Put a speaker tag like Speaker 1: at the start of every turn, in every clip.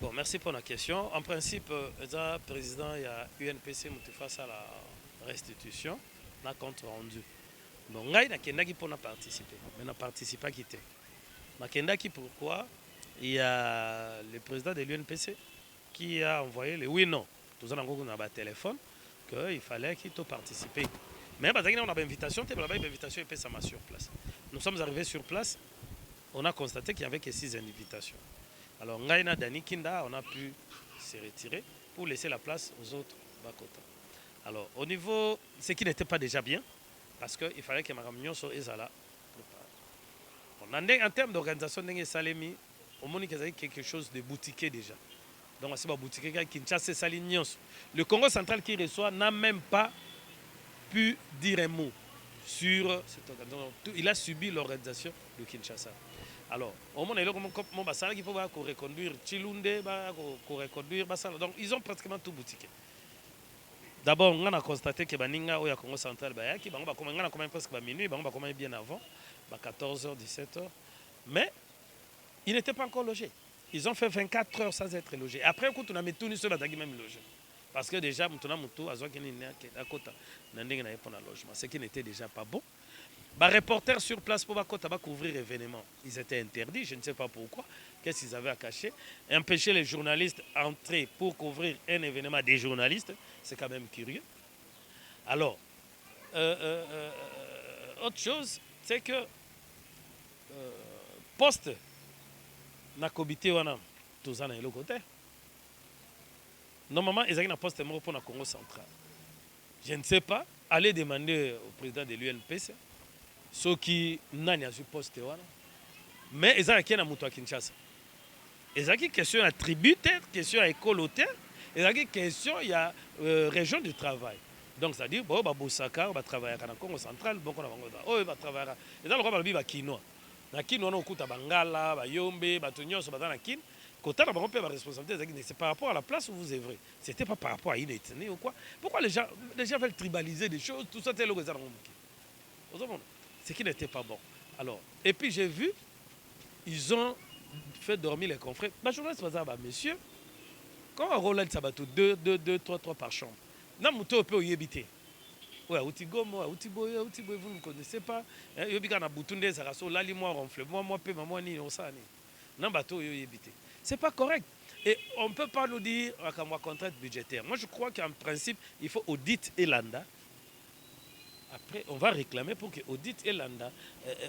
Speaker 1: Bon, merci pour la question. En principe, le président, il y a UNPC qui face à la restitution, na compte rendu. Donc, il y a qui pour participer, mais n'a participé qui était. Nakendaki pourquoi il y a le président de l'UNPC qui a envoyé le oui non. Tout ça on a un téléphone qu'il fallait qu'il participe. Mais on a une invitation, une invitation et ça sur place. Nous sommes arrivés sur place, on a constaté qu'il n'y avait que 6 invitations. Alors Ngaina Dani Kinda, on a pu se retirer pour laisser la place aux autres Bakota. Alors au niveau, ce qui n'était pas déjà bien, parce qu'il fallait que ma réunion soit Ezala. En termes d'organisation, Salemi, on a quelque chose de boutiqué déjà. Donc, c'est pas boutiqué Kinshasa Salignos. Le Congo central qui reçoit n'a même pas pu dire un mot sur cette organisation. Il a subi l'organisation de Kinshasa. Alors, au moment où il faut reconduire Chilunde, reconduire Bassala. Donc, ils ont pratiquement tout boutiqué. D'abord, on a constaté que Baninga au Congo central, on a presque minuit, on a bien avant, 14h, 17h. Mais ils n'étaient pas encore logés. Ils ont fait 24 heures sans être logés. Après, quand on a mis tout, ils sont même logés. Parce que déjà, on a mis tout, ce qui n'était déjà pas bon. Les reporters sur place pour couvrir l'événement, ils étaient interdits, je ne sais pas pourquoi. Qu'est-ce qu'ils avaient à cacher? Empêcher les journalistes d'entrer pour couvrir un événement des journalistes, c'est quand même curieux. Alors, autre chose, c'est que poste na kobité wana toza na eloko te. Normalement, ils ont un poste pour le Congo central. Je ne sais pas, allez demander au président de l'UNPC ceux qui n'ont pas poste wana. Mais ils ont un moto à Kinshasa. Ils ont une question à tributaire, question à écolotaire, ils ont une question il y a région du travail. Donc c'est-à-dire bon ba Bosaka va travailler dans le Congo central, bon on va travailler. Et dans le roi ba Kinoa. Na Kinoa on okuta Bangala, ba Yombe, ba Tonyoso ba na Kin. Quand on a la responsabilité, c'est par rapport à la place où vous œuvrez. Ce n'était pas par rapport à une ethnie ou quoi. Pourquoi les gens veulent tribaliser des choses, tout ça, c'est le réserve. Ce qui n'était pas bon. Alors, et puis j'ai vu, ils ont fait dormir les confrères. Ma journaliste va dire, monsieur, quand on roule Sabato, 2, 3 par chambre, Namuto peut y habiter. Ouais, Outigomo, Outiboye, vous ne connaissez pas. Yobika na Boutunde, Zaraso, Lali, moi, ronfle, moi, paie, maman, ni, on s'en est. Nambato, y habiter. C'est pas correct. Et on ne peut pas nous dire qu'à moi contrainte budgétaire. Moi, je crois qu'en principe, il faut audit et landa. Après, on va réclamer pour que audit et landa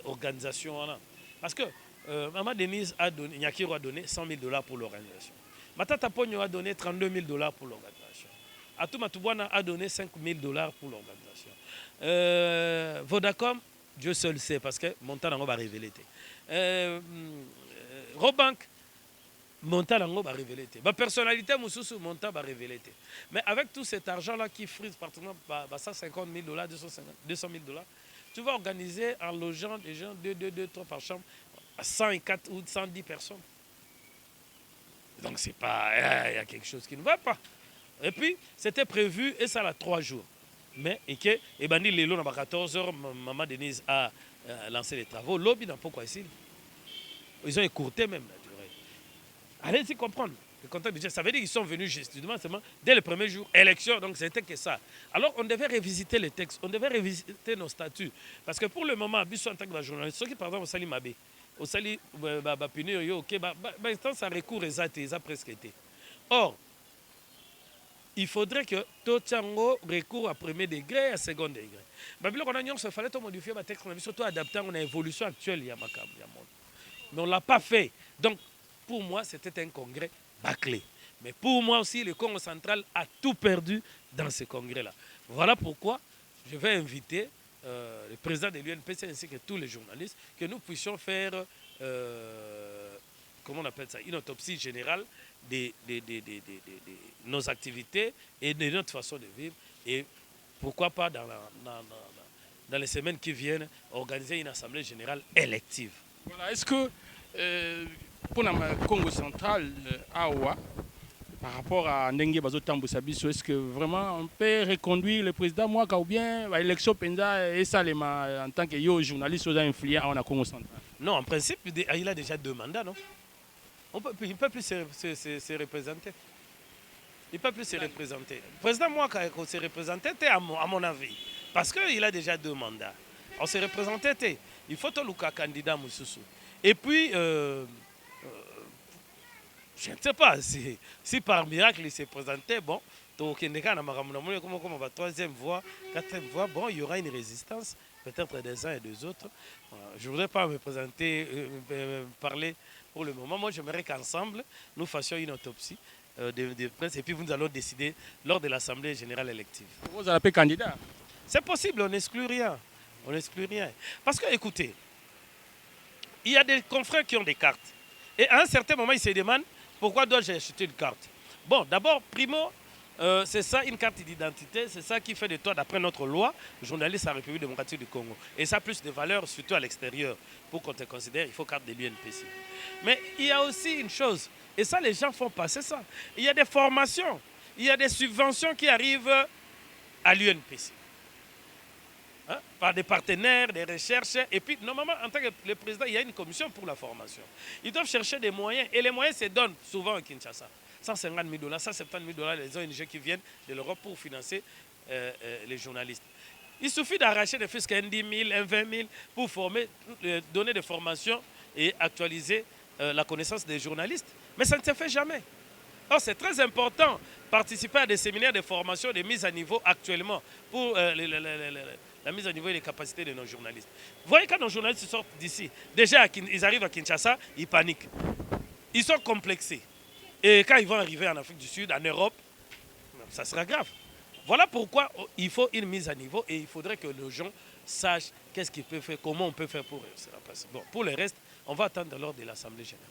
Speaker 1: organisation. Parce que Maman Denise a donné, Nyakiro a donné $100,000 pour l'organisation. Matata Pogno a donné $32,000 pour l'organisation. Atouma Toubouana a donné $5,000 pour l'organisation. Vodacom, Dieu seul sait, parce que Montana va révéler. Robank, Monta va révéler. Ma personnalité, Moussoussou, Monta va révéler. Mais avec tout cet argent-là qui frise pratiquement $150,000, $200,000, tu vas organiser en logeant des gens 2, 3 par chambre à 104 ou 110 personnes. Donc c'est pas, il y a quelque chose qui ne va pas. Et puis, c'était prévu, et ça a 3 jours. Mais, et Bandi Lelo, à 14 h, Maman Denise a lancé les travaux. Lobby n'a pas quoi ici. Ils ont écourté même la durée. Allez-y comprendre. Ça veut dire qu'ils sont venus justement dès le premier jour, élection, donc c'était que ça. Alors on devait révisiter les textes, on devait révisiter nos statuts. Parce que pour le moment, en tant que journaliste, ceux qui par exemple au Sali Mabé, au Sali Punir, ok, ça recours exact, ça presque été. Or, il faudrait que tout Tchango recours à premier degré et à second degré. Mais il fallait modifier le texte, surtout adapter à l'évolution actuelle. Mais on ne l'a pas fait. Donc, pour moi, c'était un congrès bâclé. Mais pour moi aussi, le Congo central a tout perdu dans ce congrès-là. Voilà pourquoi je vais inviter le président de l'UNPC ainsi que tous les journalistes que nous puissions faire, comment on appelle ça, une autopsie générale de nos activités et de notre façon de vivre. Et pourquoi pas dans les semaines qui viennent, organiser une assemblée générale élective.
Speaker 2: Voilà, est-ce que pour le Congo central, Awa, par rapport à Ndenge Bazotambo Sabiso, est-ce que vraiment on peut reconduire le président Mwaka ou bien l'élection Penda et Salema en tant que journaliste influent au Congo central?
Speaker 1: Non, en principe, il a déjà 2 mandats, non? il ne peut plus se représenter. Il ne peut plus se représenter. Le président, moi, quand on s'est représenté, à mon avis, parce qu'il a déjà 2 mandats. On s'est représenté, il faut tout le candidat Moussoussou. Et puis, je ne sais pas, si par miracle il s'est présenté, bon, donc comme 3e voie, 4e voie, bon, il y aura une résistance, peut-être des uns et des autres. Je ne voudrais pas me présenter, parler pour le moment. Moi, j'aimerais qu'ensemble, nous fassions une autopsie de presse et puis nous allons décider lors de l'Assemblée générale élective.
Speaker 2: Vous appelez candidat?
Speaker 1: C'est possible, on n'exclut rien. On n'exclut rien. Parce que, écoutez, il y a des confrères qui ont des cartes. Et à un certain moment, ils se demandent pourquoi dois-je acheter une carte. Bon, d'abord, primo, c'est ça une carte d'identité, c'est ça qui fait de toi, d'après notre loi, journaliste à la République démocratique du Congo. Et ça a plus de valeur, surtout à l'extérieur. Pour qu'on te considère, il faut carte de l'UNPC. Mais il y a aussi une chose, et ça les gens font passer ça. Il y a des formations, il y a des subventions qui arrivent à l'UNPC. Hein, par des partenaires, des recherches. Et puis, normalement, en tant que le président, il y a une commission pour la formation. Ils doivent chercher des moyens. Et les moyens se donnent souvent à Kinshasa. 150 000 $, 170 000 $, les ONG qui viennent de l'Europe pour financer les journalistes. Il suffit d'arracher des fiscs 10 000, 20 000 pour former, donner des formations et actualiser la connaissance des journalistes. Mais ça ne se fait jamais. Or, c'est très important participer à des séminaires de formation, de mise à niveau actuellement pour la mise à niveau et les capacités de nos journalistes. Vous voyez, quand nos journalistes sortent d'ici, déjà, ils arrivent à Kinshasa, ils paniquent. Ils sont complexés. Et quand ils vont arriver en Afrique du Sud, en Europe, ça sera grave. Voilà pourquoi il faut une mise à niveau et il faudrait que les gens sachent qu'est-ce qu'ils peuvent faire, comment on peut faire pour réussir à passer. Bon, pour le reste, on va attendre lors de l'Assemblée générale.